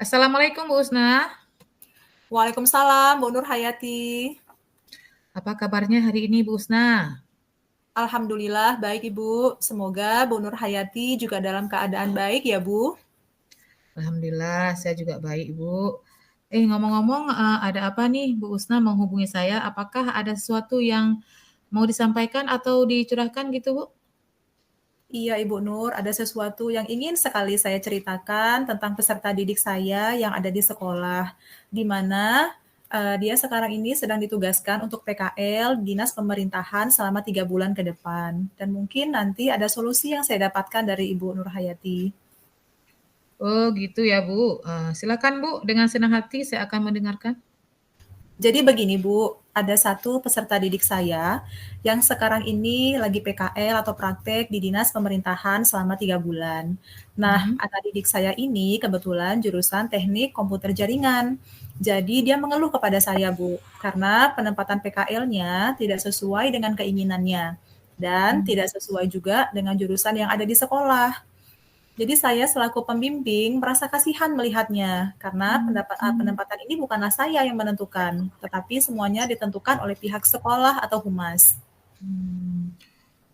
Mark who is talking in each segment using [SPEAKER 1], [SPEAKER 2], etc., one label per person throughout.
[SPEAKER 1] Assalamualaikum Bu Usna.
[SPEAKER 2] Waalaikumsalam, Bu Nur Hayati.
[SPEAKER 1] Apa kabarnya hari ini Bu Usna?
[SPEAKER 2] Alhamdulillah baik Ibu. Semoga Bu Nur Hayati juga dalam keadaan baik ya Bu.
[SPEAKER 1] Alhamdulillah saya juga baik Bu. Ngomong-ngomong ada apa nih Bu Usna menghubungi saya? Apakah ada sesuatu yang mau disampaikan atau dicurahkan gitu Bu?
[SPEAKER 2] Iya Ibu Nur, ada sesuatu yang ingin sekali saya ceritakan tentang peserta didik saya yang ada di sekolah, di mana dia sekarang ini sedang ditugaskan untuk PKL Dinas Pemerintahan selama 3 bulan ke depan. Dan mungkin nanti ada solusi yang saya dapatkan dari Ibu Nur Hayati.
[SPEAKER 1] Oh gitu ya Bu. Silakan Bu, dengan senang hati saya akan mendengarkan.
[SPEAKER 2] Jadi begini Bu, ada satu peserta didik saya yang sekarang ini lagi PKL atau praktek di Dinas Pemerintahan selama 3 bulan. Nah,
[SPEAKER 1] Mhm.
[SPEAKER 2] anak didik saya ini kebetulan jurusan teknik komputer jaringan. Jadi dia mengeluh kepada saya Bu, karena penempatan PKL-nya tidak sesuai dengan keinginannya dan
[SPEAKER 1] Hmm.
[SPEAKER 2] tidak sesuai juga dengan jurusan yang ada di sekolah. Jadi saya selaku pembimbing merasa kasihan melihatnya, karena penempatan ini bukanlah saya yang menentukan, tetapi semuanya ditentukan oleh pihak sekolah atau humas.
[SPEAKER 1] Hmm.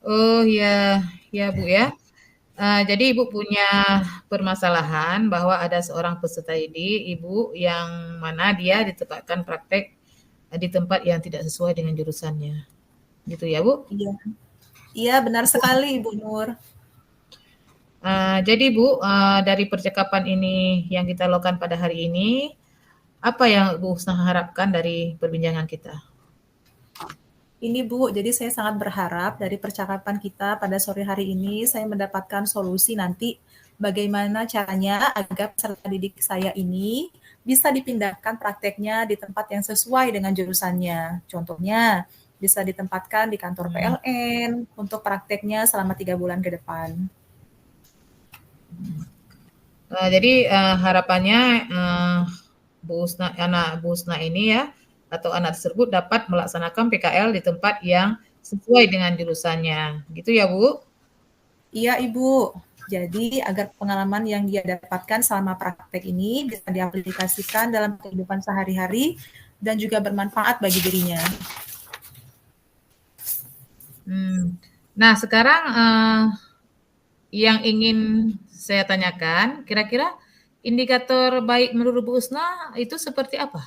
[SPEAKER 1] Oh ya, ya Bu ya. Jadi Ibu punya permasalahan bahwa ada seorang peserta didik Ibu yang mana dia ditempatkan praktek di tempat yang tidak sesuai dengan jurusannya. Gitu ya, Bu?
[SPEAKER 2] Iya, iya benar sekali Ibu Nur.
[SPEAKER 1] Jadi Bu, dari percakapan ini yang kita lakukan pada hari ini, apa yang Bu Husna harapkan dari perbincangan kita?
[SPEAKER 2] Ini Bu, jadi saya sangat berharap dari percakapan kita pada sore hari ini saya mendapatkan solusi nanti bagaimana caranya agar peserta didik saya ini bisa dipindahkan prakteknya di tempat yang sesuai dengan jurusannya. Contohnya bisa ditempatkan di kantor
[SPEAKER 1] Hmm.
[SPEAKER 2] PLN untuk prakteknya selama 3 bulan ke depan.
[SPEAKER 1] Jadi harapannya anak Bu Husna ini ya, atau anak tersebut dapat melaksanakan PKL di tempat yang sesuai dengan jurusannya. Gitu ya, Bu?
[SPEAKER 2] Iya Ibu, jadi agar pengalaman yang dia dapatkan selama praktek ini bisa diaplikasikan dalam kehidupan sehari-hari dan juga bermanfaat bagi dirinya.
[SPEAKER 1] Nah, sekarang yang ingin saya tanyakan, kira-kira indikator baik menurut Bu Usna itu seperti apa?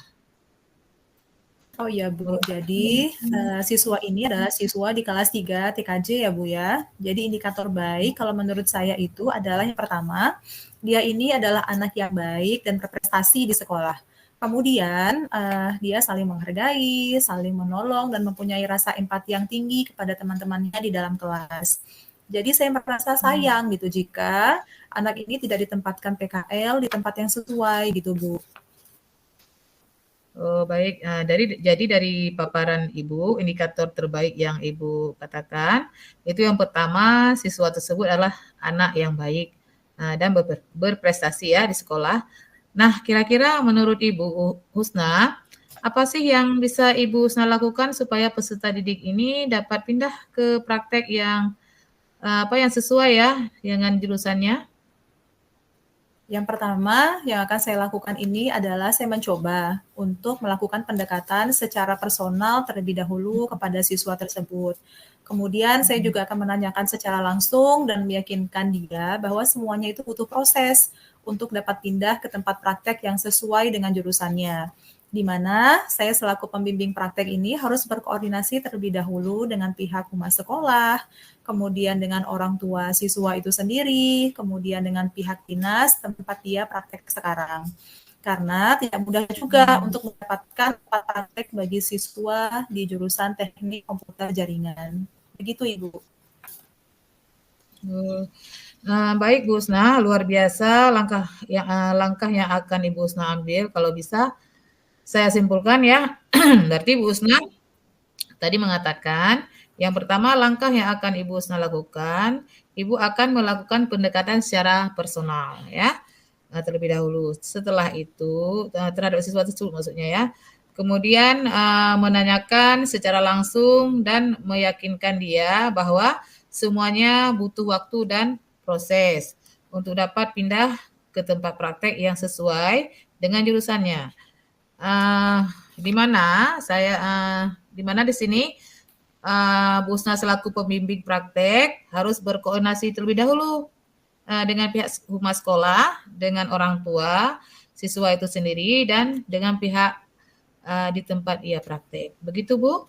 [SPEAKER 2] Oh iya Bu, jadi siswa ini adalah siswa di kelas 3 TKJ ya Bu ya. Jadi indikator baik kalau menurut saya itu adalah yang pertama, dia ini adalah anak yang baik dan berprestasi di sekolah. Kemudian dia saling menghargai, saling menolong dan mempunyai rasa empati yang tinggi kepada teman-temannya di dalam kelas. Jadi saya merasa sayang gitu jika anak ini tidak ditempatkan PKL di tempat yang sesuai gitu Bu.
[SPEAKER 1] Oh, baik. Jadi dari paparan Ibu, indikator terbaik yang Ibu katakan, itu yang pertama, siswa tersebut adalah anak yang baik dan berprestasi ya di sekolah. Nah, kira-kira menurut Ibu Husna, apa sih yang bisa Ibu Husna lakukan supaya peserta didik ini dapat pindah ke praktek yang yang sesuai ya dengan jurusannya?
[SPEAKER 2] Yang pertama yang akan saya lakukan ini adalah saya mencoba untuk melakukan pendekatan secara personal terlebih dahulu kepada siswa tersebut. Kemudian saya juga akan menanyakan secara langsung dan meyakinkan dia bahwa semuanya itu butuh proses untuk dapat pindah ke tempat praktek yang sesuai dengan jurusannya. Di mana saya selaku pembimbing praktek ini harus berkoordinasi terlebih dahulu dengan pihak humas sekolah, kemudian dengan orang tua siswa itu sendiri, kemudian dengan pihak dinas tempat dia praktek sekarang. Karena tidak mudah juga untuk mendapatkan tempat praktek bagi siswa di jurusan teknik komputer jaringan. Begitu Ibu.
[SPEAKER 1] Baik Bu Husna, luar biasa langkah yang akan Ibu Husna ambil. Kalau bisa saya simpulkan ya, berarti Bu Husna tadi mengatakan yang pertama langkah yang akan Ibu Husna lakukan, Ibu akan melakukan pendekatan secara personal ya terlebih dahulu. Setelah itu terhadap siswa tersebut maksudnya ya. Kemudian menanyakan secara langsung dan meyakinkan dia bahwa semuanya butuh waktu dan proses untuk dapat pindah ke tempat praktek yang sesuai dengan jurusannya. Di mana di sini Bu Husna selaku pembimbing praktek harus berkoordinasi terlebih dahulu dengan pihak humas sekolah, dengan orang tua siswa itu sendiri, dan dengan pihak di tempat ia praktek. Begitu, Bu?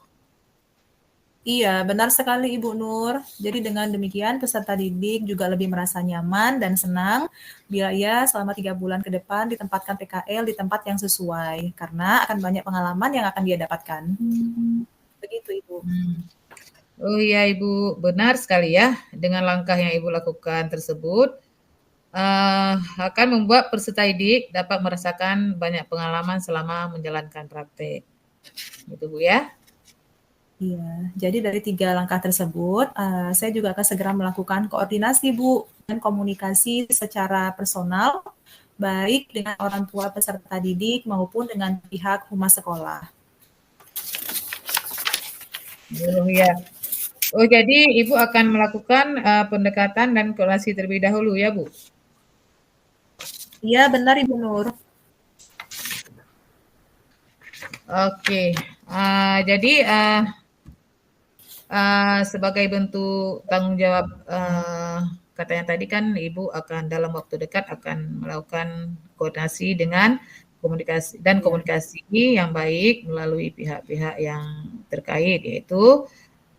[SPEAKER 2] Iya, benar sekali Ibu Nur. Jadi dengan demikian peserta didik juga lebih merasa nyaman dan senang bila ia selama 3 bulan ke depan ditempatkan PKL di tempat yang sesuai, karena akan banyak pengalaman yang akan dia dapatkan. Begitu Ibu.
[SPEAKER 1] Oh iya Ibu, benar sekali ya. Dengan langkah yang Ibu lakukan tersebut, akan membuat peserta didik dapat merasakan banyak pengalaman selama menjalankan praktek. Gitu Bu ya.
[SPEAKER 2] Iya, jadi dari 3 langkah tersebut, saya juga akan segera melakukan koordinasi Bu, dan komunikasi secara personal, baik dengan orang tua peserta didik maupun dengan pihak humas sekolah.
[SPEAKER 1] Oh ya. Oh jadi Ibu akan melakukan pendekatan dan koordinasi terlebih dahulu ya Bu?
[SPEAKER 2] Iya benar Ibu Nur.
[SPEAKER 1] Oke, jadi sebagai bentuk tanggung jawab, katanya tadi kan Ibu akan dalam waktu dekat akan melakukan koordinasi dengan komunikasi yang baik melalui pihak-pihak yang terkait, yaitu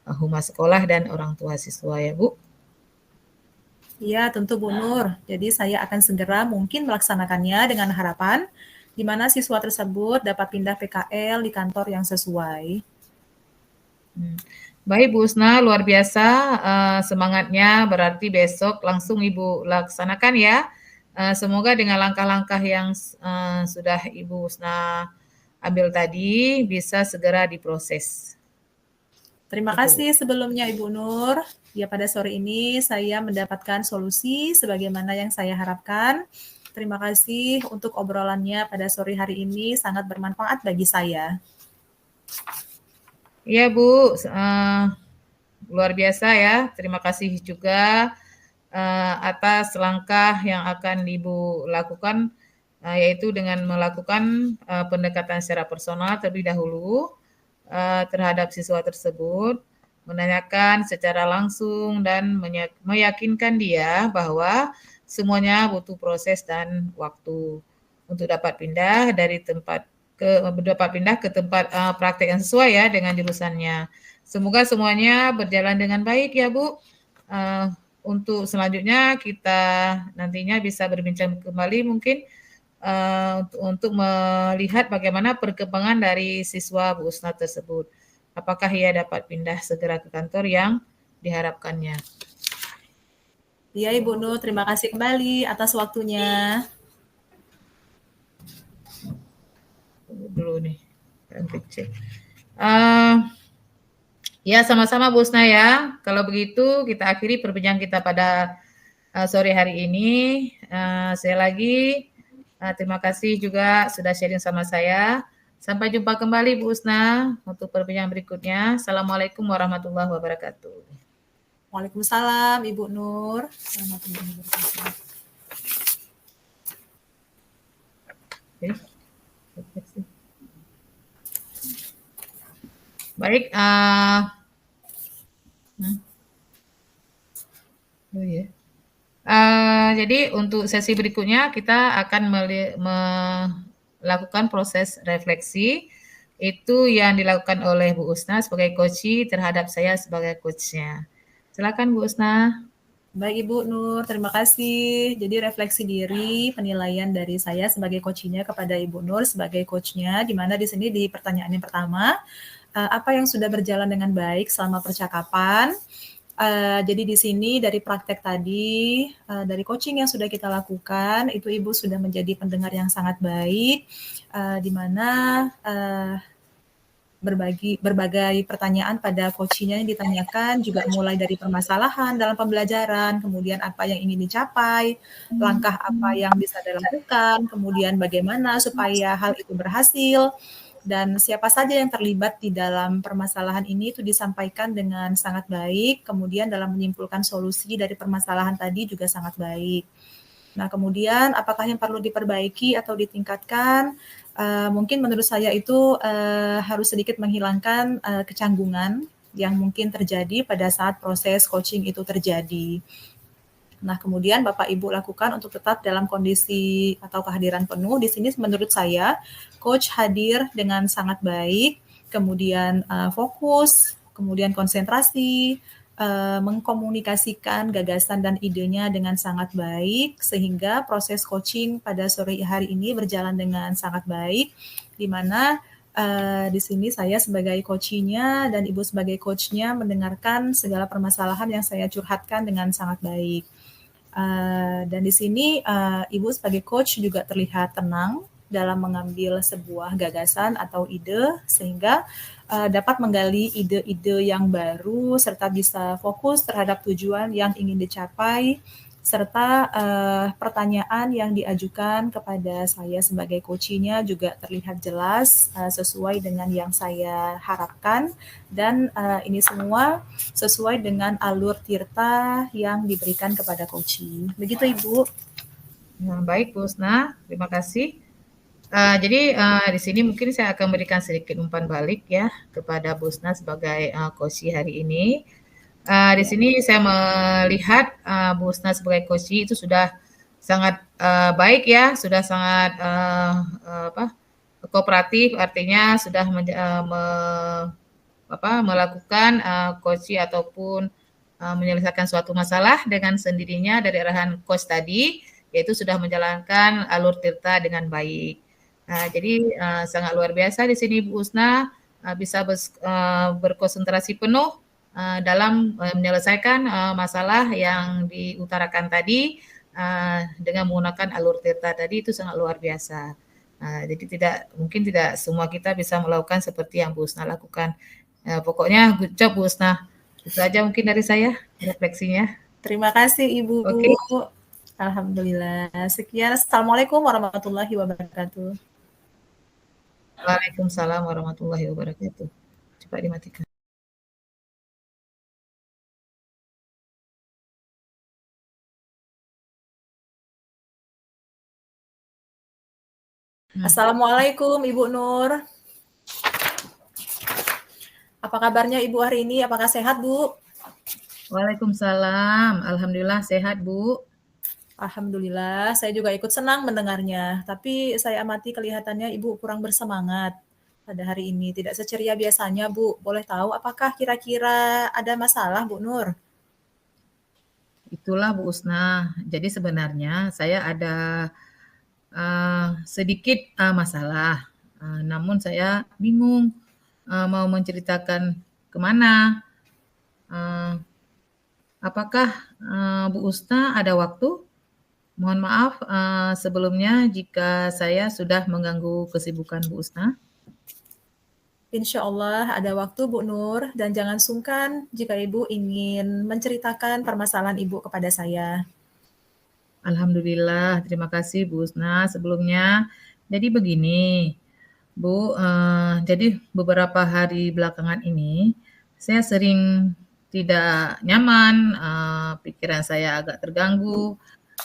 [SPEAKER 1] humas sekolah dan orang tua siswa ya Bu?
[SPEAKER 2] Iya tentu Bu Nur. Jadi saya akan segera mungkin melaksanakannya dengan harapan di mana siswa tersebut dapat pindah PKL di kantor yang sesuai.
[SPEAKER 1] Baik Bu Husna, luar biasa semangatnya, berarti besok langsung Ibu laksanakan ya. Semoga dengan langkah-langkah yang sudah Ibu Husna ambil tadi bisa segera diproses.
[SPEAKER 2] Terima kasih sebelumnya Ibu Nur. Ya pada sore ini saya mendapatkan solusi sebagaimana yang saya harapkan. Terima kasih untuk obrolannya pada sore hari ini, sangat bermanfaat bagi saya.
[SPEAKER 1] Iya Bu, luar biasa ya. Terima kasih juga atas langkah yang akan Ibu lakukan, yaitu dengan melakukan pendekatan secara personal terlebih dahulu terhadap siswa tersebut, menanyakan secara langsung dan meyakinkan dia bahwa semuanya butuh proses dan waktu untuk dapat pindah dari tempat ke tempat praktek yang sesuai ya dengan jurusannya. Semoga semuanya berjalan dengan baik ya Bu. Untuk selanjutnya kita nantinya bisa berbincang kembali mungkin untuk melihat bagaimana perkembangan dari siswa Bu Husna tersebut. Apakah ia dapat pindah segera ke kantor yang diharapkannya.
[SPEAKER 2] Iya Ibu Nur, terima kasih kembali atas waktunya.
[SPEAKER 1] Dulu nih, cek. Ya sama-sama Bu Husna ya. Kalau begitu kita akhiri perbincangan kita pada sore hari ini. Saya lagi terima kasih juga sudah sharing sama saya. Sampai jumpa kembali Bu Husna untuk perbincangan berikutnya. Assalamualaikum warahmatullahi wabarakatuh.
[SPEAKER 2] Waalaikumsalam Ibu Nur.
[SPEAKER 1] Baik, jadi untuk sesi berikutnya kita akan melakukan proses refleksi itu yang dilakukan oleh Bu Husna sebagai coachee terhadap saya sebagai coachnya. Silakan Bu Husna.
[SPEAKER 2] Baik Ibu Nur, terima kasih. Jadi refleksi diri, penilaian dari saya sebagai coachnya kepada Ibu Nur sebagai coachnya, di mana di sini di pertanyaan yang pertama, apa yang sudah berjalan dengan baik selama percakapan? Jadi di sini dari praktek tadi, dari coaching yang sudah kita lakukan, itu Ibu sudah menjadi pendengar yang sangat baik, di mana berbagai pertanyaan pada coachnya yang ditanyakan juga mulai dari permasalahan dalam pembelajaran, kemudian apa yang ingin dicapai, langkah apa yang bisa dilakukan, kemudian bagaimana supaya hal itu berhasil, dan siapa saja yang terlibat di dalam permasalahan ini itu disampaikan dengan sangat baik, kemudian dalam menyimpulkan solusi dari permasalahan tadi juga sangat baik. Nah, kemudian apakah yang perlu diperbaiki atau ditingkatkan? Mungkin menurut saya itu harus sedikit menghilangkan kecanggungan yang mungkin terjadi pada saat proses coaching itu terjadi. Nah, kemudian Bapak Ibu lakukan untuk tetap dalam kondisi atau kehadiran penuh. Di sini menurut saya, coach hadir dengan sangat baik, kemudian fokus, kemudian konsentrasi, mengkomunikasikan gagasan dan idenya dengan sangat baik, sehingga proses coaching pada sore hari ini berjalan dengan sangat baik, di mana di sini saya sebagai coachnya dan Ibu sebagai coachnya mendengarkan segala permasalahan yang saya curhatkan dengan sangat baik. Dan di sini Ibu sebagai coach juga terlihat tenang dalam mengambil sebuah gagasan atau ide sehingga dapat menggali ide-ide yang baru serta bisa fokus terhadap tujuan yang ingin dicapai serta pertanyaan yang diajukan kepada saya sebagai coachnya juga terlihat jelas sesuai dengan yang saya harapkan dan ini semua sesuai dengan alur tirta yang diberikan kepada coaching. Begitu Ibu.
[SPEAKER 1] Nah, baik Bu Husna, terima kasih. Jadi di sini mungkin saya akan berikan sedikit umpan balik ya kepada Bu Husna sebagai coach hari ini. Di sini saya melihat Bu Husna sebagai coach itu sudah sangat baik ya, sudah sangat kooperatif, artinya sudah melakukan coach ataupun menyelesaikan suatu masalah dengan sendirinya dari arahan coach tadi, yaitu sudah menjalankan alur tirta dengan baik. Jadi sangat luar biasa di sini Bu Husna bisa berkonsentrasi penuh dalam menyelesaikan masalah yang diutarakan tadi dengan menggunakan alur tirta tadi itu sangat luar biasa. Jadi mungkin tidak semua kita bisa melakukan seperti yang Bu Husna lakukan. Pokoknya good job Bu Husna. Itu saja mungkin dari saya refleksinya.
[SPEAKER 2] Terima kasih Ibu.
[SPEAKER 1] Oke.
[SPEAKER 2] Alhamdulillah. Sekian. Assalamualaikum warahmatullahi wabarakatuh.
[SPEAKER 1] Waalaikumsalam warahmatullahi wabarakatuh. Coba dimatikan.
[SPEAKER 2] Assalamualaikum Ibu Nur. Apa kabarnya Ibu hari ini? Apakah sehat Bu?
[SPEAKER 1] Waalaikumsalam. Alhamdulillah sehat Bu.
[SPEAKER 2] Alhamdulillah, saya juga ikut senang mendengarnya. Tapi saya amati kelihatannya Ibu kurang bersemangat pada hari ini. Tidak seceria biasanya Bu. Boleh tahu apakah kira-kira ada masalah Bu Nur?
[SPEAKER 1] Itulah Bu Husna. Jadi sebenarnya saya ada sedikit masalah. Namun saya bingung mau menceritakan kemana. Apakah Bu Husna ada waktu? Mohon maaf sebelumnya jika saya sudah mengganggu kesibukan Bu Husna.
[SPEAKER 2] Insya Allah ada waktu Bu Nur dan jangan sungkan jika Ibu ingin menceritakan permasalahan Ibu kepada saya.
[SPEAKER 1] Alhamdulillah, terima kasih Bu Husna sebelumnya. Jadi begini, Bu, jadi beberapa hari belakangan ini saya sering tidak nyaman, pikiran saya agak terganggu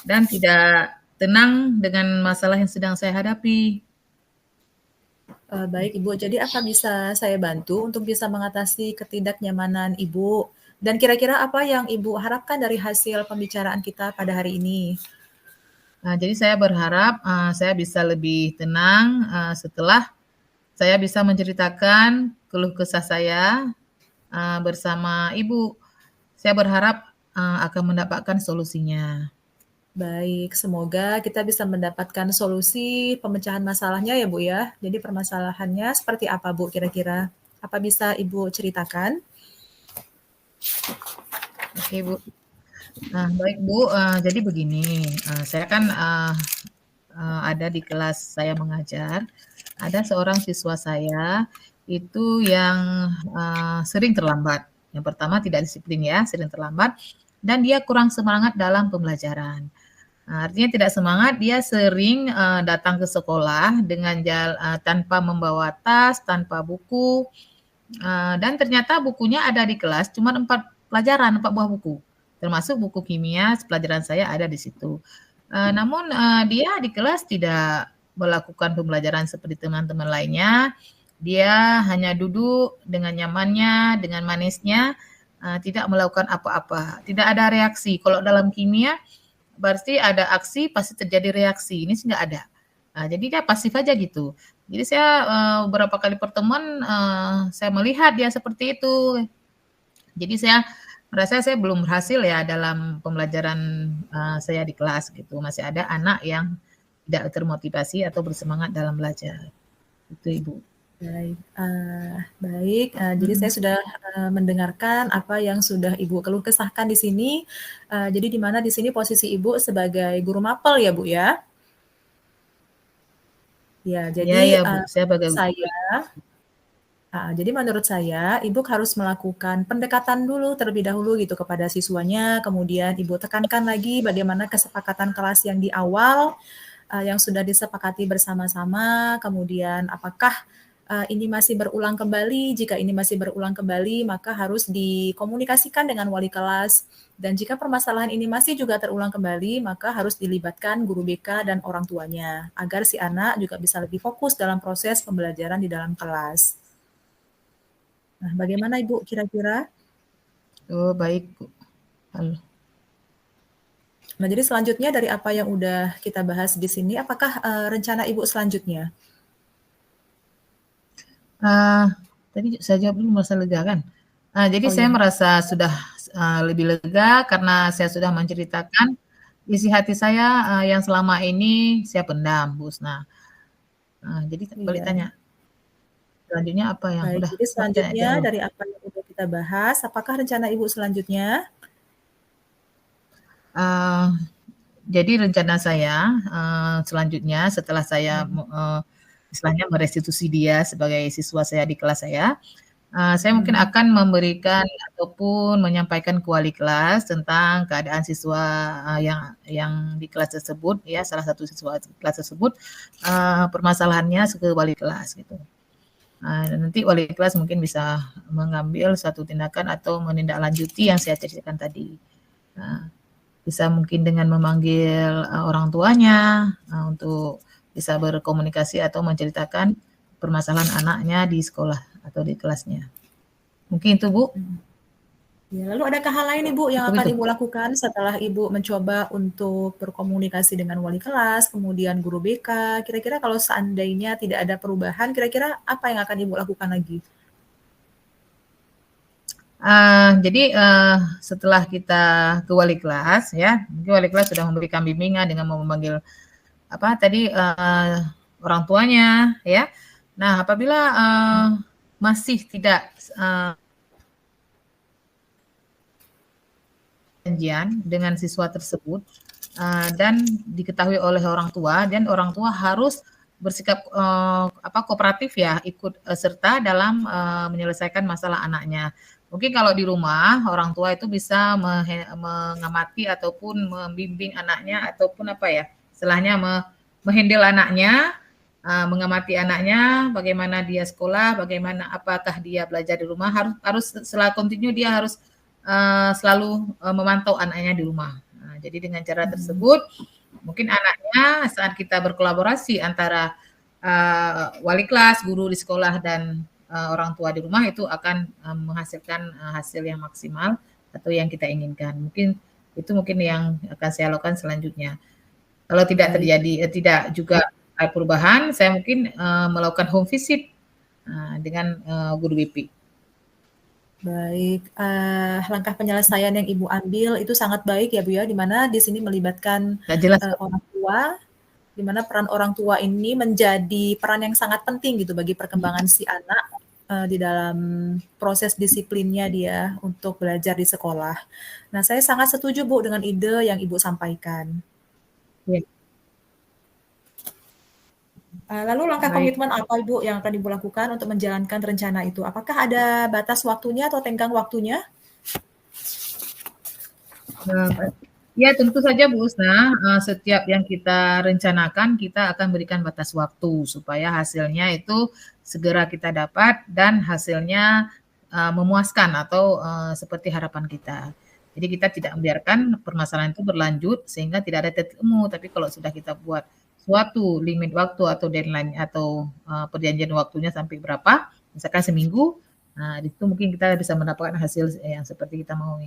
[SPEAKER 1] dan tidak tenang dengan masalah yang sedang saya hadapi.
[SPEAKER 2] Baik Ibu, jadi apa bisa saya bantu untuk bisa mengatasi ketidaknyamanan Ibu? Dan kira-kira apa yang Ibu harapkan dari hasil pembicaraan kita pada hari ini?
[SPEAKER 1] Jadi saya berharap saya bisa lebih tenang setelah saya bisa menceritakan keluh kesah saya bersama Ibu. Saya berharap akan mendapatkan solusinya.
[SPEAKER 2] Baik, semoga kita bisa mendapatkan solusi pemecahan masalahnya ya Bu ya. Jadi permasalahannya seperti apa Bu kira-kira? Apa bisa Ibu ceritakan?
[SPEAKER 1] Oke Bu. Baik Bu, jadi begini, saya kan ada di kelas saya mengajar, ada seorang siswa saya itu yang sering terlambat. Yang pertama tidak disiplin ya, sering terlambat dan dia kurang semangat dalam pembelajaran. Artinya tidak semangat, dia sering datang ke sekolah dengan tanpa membawa tas, tanpa buku, dan ternyata bukunya ada di kelas cuma 4 pelajaran, 4 buah buku, termasuk buku kimia pelajaran saya ada di situ. Namun dia di kelas tidak melakukan pembelajaran seperti teman-teman lainnya. Dia hanya duduk dengan nyamannya, dengan manisnya, tidak melakukan apa-apa, tidak ada reaksi. Kalau dalam kimia berarti ada aksi pasti terjadi reaksi. Ini sih nggak ada. Jadi dia pasif aja gitu. Jadi saya beberapa kali pertemuan saya melihat dia seperti itu. Jadi saya merasa saya belum berhasil ya dalam pembelajaran saya di kelas gitu. Masih ada anak yang tidak termotivasi atau bersemangat dalam belajar. Itu Ibu.
[SPEAKER 2] Baik, baik. Jadi saya sudah mendengarkan apa yang sudah Ibu keluh kesahkan di sini. Jadi di mana di sini posisi Ibu sebagai guru mapel ya, Bu ya? Ya, jadi
[SPEAKER 1] Ya Bu, saya bagaimana?
[SPEAKER 2] jadi menurut saya, Ibu harus melakukan pendekatan dulu terlebih dahulu gitu kepada siswanya, kemudian Ibu tekankan lagi bagaimana kesepakatan kelas yang di awal, yang sudah disepakati bersama-sama, kemudian apakah ini masih berulang kembali. Jika ini masih berulang kembali, maka harus dikomunikasikan dengan wali kelas. Dan jika permasalahan ini masih juga terulang kembali, maka harus dilibatkan guru BK dan orang tuanya, agar si anak juga bisa lebih fokus dalam proses pembelajaran di dalam kelas. Nah, bagaimana Ibu kira-kira?
[SPEAKER 1] Oh baik Bu. Halo.
[SPEAKER 2] Nah, jadi selanjutnya dari apa yang udah kita bahas di sini, apakah rencana Ibu selanjutnya?
[SPEAKER 1] Tadi saya jawab dulu merasa lega kan. Jadi saya merasa sudah lebih lega karena saya sudah menceritakan isi hati saya yang selama ini saya pendam, Bu Husna. Jadi balik tanya, selanjutnya apa yang
[SPEAKER 2] Baik,
[SPEAKER 1] udah?
[SPEAKER 2] jadi selanjutnya dari apa yang udah kita bahas, apakah rencana Ibu selanjutnya?
[SPEAKER 1] Jadi rencana saya selanjutnya setelah saya istilahnya merestitusi dia sebagai siswa saya di kelas saya mungkin akan memberikan ataupun menyampaikan ke wali kelas tentang keadaan siswa yang di kelas tersebut, ya salah satu siswa kelas tersebut permasalahannya ke wali kelas gitu. Dan nanti wali kelas mungkin bisa mengambil suatu tindakan atau menindaklanjuti yang saya ceritakan tadi. Bisa mungkin dengan memanggil orang tuanya untuk bisa berkomunikasi atau menceritakan permasalahan anaknya di sekolah atau di kelasnya. Mungkin itu Bu.
[SPEAKER 2] Ya, lalu adakah hal lain Ibu yang akan Ibu lakukan setelah Ibu mencoba untuk berkomunikasi dengan wali kelas, kemudian guru BK? Kira-kira kalau seandainya tidak ada perubahan, kira-kira apa yang akan Ibu lakukan lagi?
[SPEAKER 1] Jadi setelah kita ke wali kelas ya, mungkin wali kelas sudah memberikan bimbingan dengan memanggil orang tuanya ya. Nah, apabila masih tidak janjian dengan siswa tersebut dan diketahui oleh orang tua, dan orang tua harus bersikap kooperatif ya, ikut serta dalam menyelesaikan masalah anaknya. Mungkin kalau di rumah orang tua itu bisa mengamati ataupun membimbing anaknya ataupun istilahnya menghandle anaknya, mengamati anaknya, bagaimana dia sekolah, bagaimana apakah dia belajar di rumah, harus selalu kontinu dia harus selalu memantau anaknya di rumah. Jadi dengan cara tersebut mungkin anaknya saat kita berkolaborasi antara wali kelas, guru di sekolah dan orang tua di rumah itu akan menghasilkan hasil yang maksimal atau yang kita inginkan. Mungkin itu yang akan saya lakukan selanjutnya. Kalau tidak terjadi tidak juga perubahan, saya mungkin melakukan home visit dengan guru BP.
[SPEAKER 2] Baik, langkah penyelesaian yang Ibu ambil itu sangat baik ya Bu ya, di mana di sini melibatkan orang tua, di mana peran orang tua ini menjadi peran yang sangat penting gitu bagi perkembangan si anak di dalam proses disiplinnya dia untuk belajar di sekolah. Nah, saya sangat setuju Bu dengan ide yang Ibu sampaikan.
[SPEAKER 1] Ya.
[SPEAKER 2] Lalu langkah komitmen apa Ibu yang akan Ibu lakukan untuk menjalankan rencana itu? Apakah ada batas waktunya atau tenggang waktunya?
[SPEAKER 1] Ya tentu saja Bu Husna, setiap yang kita rencanakan kita akan berikan batas waktu supaya hasilnya itu segera kita dapat dan hasilnya memuaskan atau seperti harapan kita. Jadi kita tidak membiarkan permasalahan itu berlanjut sehingga tidak ada titik temu. Tapi kalau sudah kita buat suatu limit waktu atau deadline atau perjanjian waktunya sampai berapa, misalkan seminggu, nah itu mungkin kita bisa mendapatkan hasil yang seperti kita mau.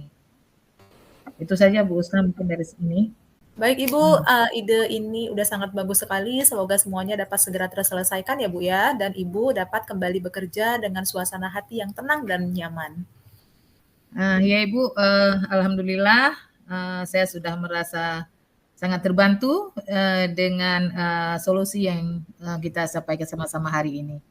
[SPEAKER 1] Itu saja Bu Usna mungkin dari sini.
[SPEAKER 2] Baik Ibu, ide ini udah sangat bagus sekali. Semoga semuanya dapat segera terselesaikan ya Bu ya, dan Ibu dapat kembali bekerja dengan suasana hati yang tenang dan nyaman.
[SPEAKER 1] Ya Ibu, alhamdulillah saya sudah merasa sangat terbantu dengan solusi yang kita sampaikan sama-sama hari ini.